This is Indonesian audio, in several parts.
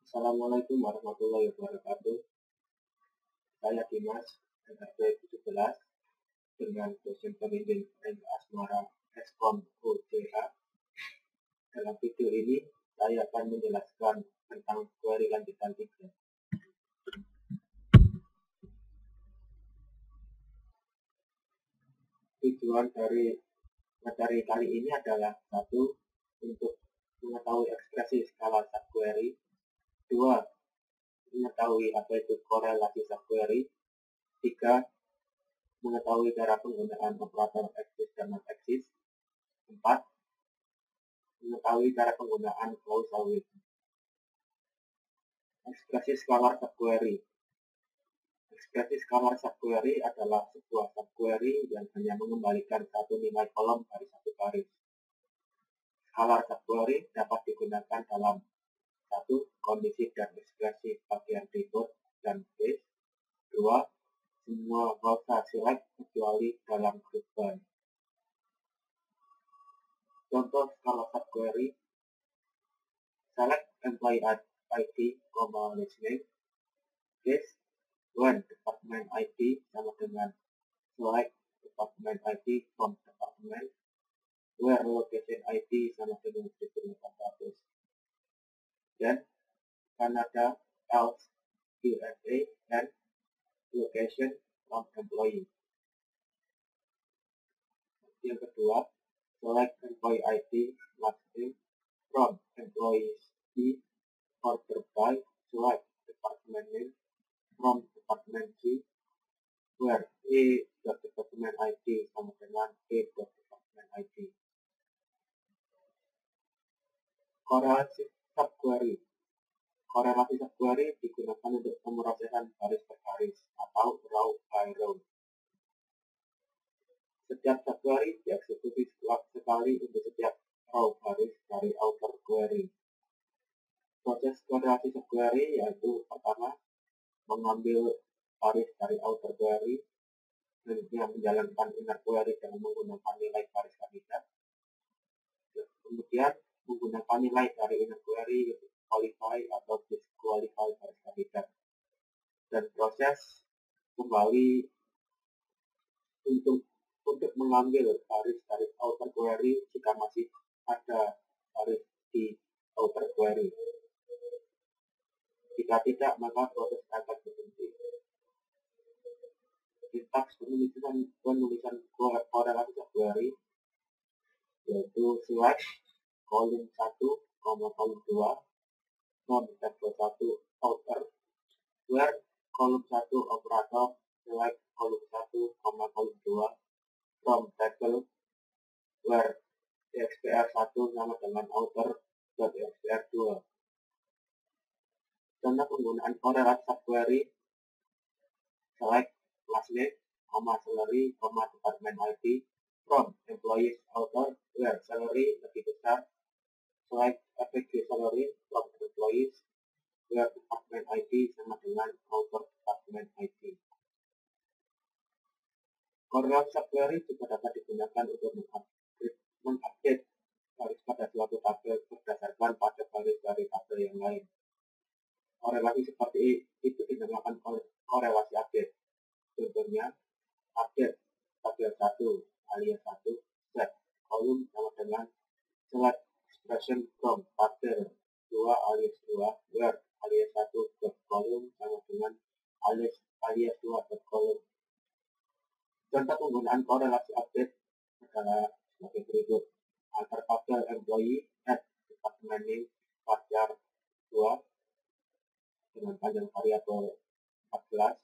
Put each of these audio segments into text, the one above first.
Assalamualaikum warahmatullahi wabarakatuh. Saya Dimas, NRP 17, dengan dosen pembimbing Eng Asmara Eskom UCA. Dalam video ini, saya akan menjelaskan tentang query lanjutan 3. Tujuan dari materi kali ini adalah 1. Untuk mengetahui ekspresi skala subquery. 2. Mengetahui apa itu korelasi subquery. 3. Mengetahui cara penggunaan operator eksis dan non-eksis. 4. Mengetahui cara penggunaan causal with. Ekspresi skalar subquery. Ekspresi skalar subquery adalah sebuah subquery yang hanya mengembalikan satu nilai kolom dari satu baris. Skalar subquery dapat digunakan dalam 1. Kondisi dan ekspresi bagian pivot dan base. 2. Semua balsa select kecuali dalam group by. Contoh skala subquery: select employee ID, list name. Case when department ID sama dengan select department ID from department, where location ID sama dengan 1400, dan Canada, else, USA, and location from employee. Yang kedua, select employee ID last name from employees E, order by select department name from department C, where E.department ID sama dengan E.department ID. Korelasi subquery. Korelasi subquery digunakan untuk pemrosesan baris per baris atau row by row. Setiap subquery dieksekusi sekali untuk setiap row baris dari outer query. Proses korelasi subquery yaitu pertama, mengambil baris dari outer query, selanjutnya menjalankan inner query dengan menggunakan nilai baris kandidat, kemudian menggunakan nilai dari inner query qualify atau disqualify baris kandidat, dan proses kembali untuk mengambil baris dari outer query jika masih ada baris di outer query. Jika tidak, maka proses akan berhenti. Sintaks penulisan korelasi subquery yaitu select kolom 1, kolom 2 from table 1 outer, where kolom 1 operator select kolom 1, kolom 2 from table, where expr 1 sama dengan outer dan expr 2. Contoh penggunaan korelasi subquery: select last name, salary, department ID from employees outer, where salary lebih besar. Select FAQ salary from employees, where department ID sama dengan outer department ID. Korelasi subquery juga dapat digunakan untuk mengupdate baris pada suatu tabel berdasarkan pada baris dari tabel yang lain. Korelasi seperti itu dinamakan korelasi update. Contohnya, update tabel 1 alias 1 set kolom sama dengan select expression from tabel 2 alias 2, where alias 1 dot kolom sama dengan alias 2 dot kolom. Contoh penggunaan korelasi update adalah sebagai berikut: antar tabel employee at department name varchar 2 dengan panjang variabel 14,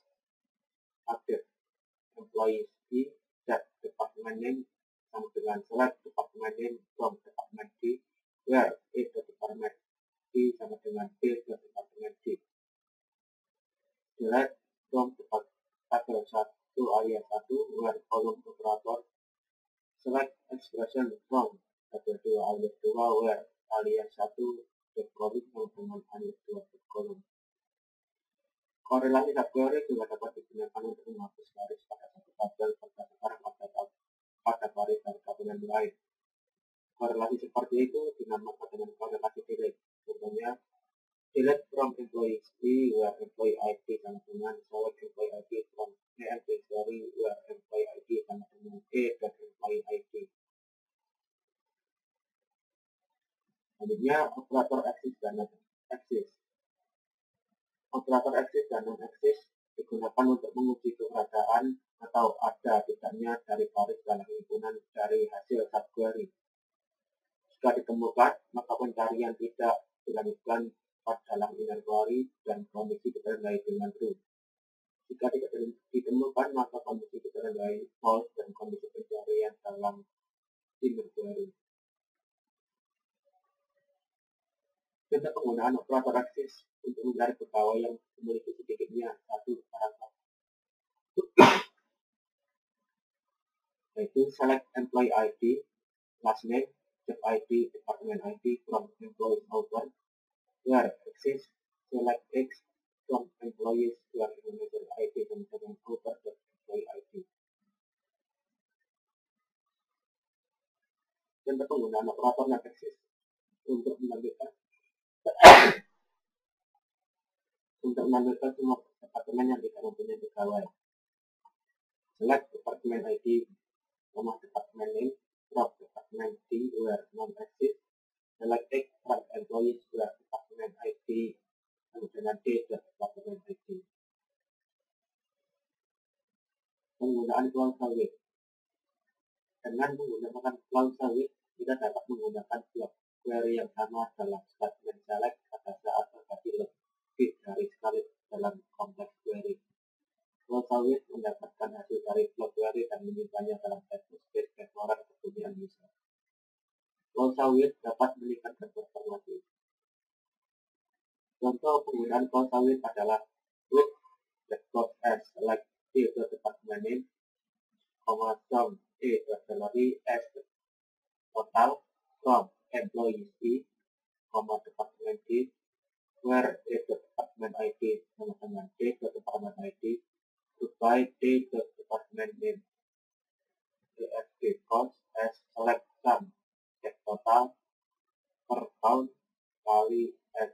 update employees D that department name sama dengan select department name from department D, where A department D sama dengan B department D. Select from tabel 1 alias 1, where kolom operator select expression from tabel 2 alias 2, where alias 1 dot kolom sama dengan alias 2 dot kolom. Korelasi subquery juga dapat digunakan untuk menghapus baris pada satu tabel berdasarkan pada baris dari tabel yang lain. Korelasi seperti itu dinamakan dengan korelasi delete. Contohnya, Delete from employees B where employee ID sama dengan select employee ID from employee story where employee ID sama dengan employee ID. Selanjutnya operator eksis dan non-eksis. Operator eksis dan non-eksis digunakan untuk menguji keberadaan atau ada tidaknya dari baris dalam himpunan dari hasil subquery. Jika ditemukan, maka pencarian tidak dilanjutkan dalam inner query dan kondisi ditandai dengan true. Jika tidak ditemukan, maka kondisi ditandai false dan kondisi pencarian dalam inner query. Contoh penggunaan operator eksis untuk mencari pegawai yang memiliki sedikitnya satu paragraf, yaitu select employee ID, last name, job ID, department ID from employees author, where exists select X from employees where manager ID dan dengan author dan employee ID. Contoh penggunaan operator non eksis untuk menampilkan semua departemen yang tidak mempunyai pegawai. Select department ID, department name from department D where non exist. Select X from employees where department ID dengan D dan department ID. Penggunaan clause with. Dengan menggunakan clause with, kita dapat menggunakan blok query yang sama dalam statement select pada saat terjadi lebih dari sekali dalam konteks query. Clause with mendapatkan hasil dari blok query dan menyimpannya dalam table space restoran kepunyaan user. Clause with dapat meningkatkan performance. Contoh penggunaan clause with adalah with the clause as select the department name, sum the salary as total from employees E, department D, where the department ID sama dengan D the department ID, to by D the department name. The FD cost as select sum get total per pound kali as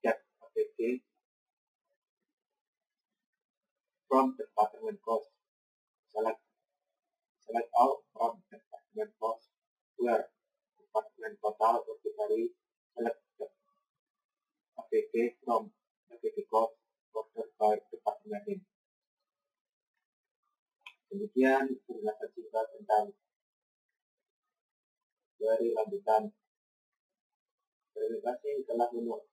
get FD from department cost. Select all from department cost where department total ordinary select FD from FD cost ordered by department name. Demikian penjelasan singkat tentang query lanjutan. Terima kasih telah menonton.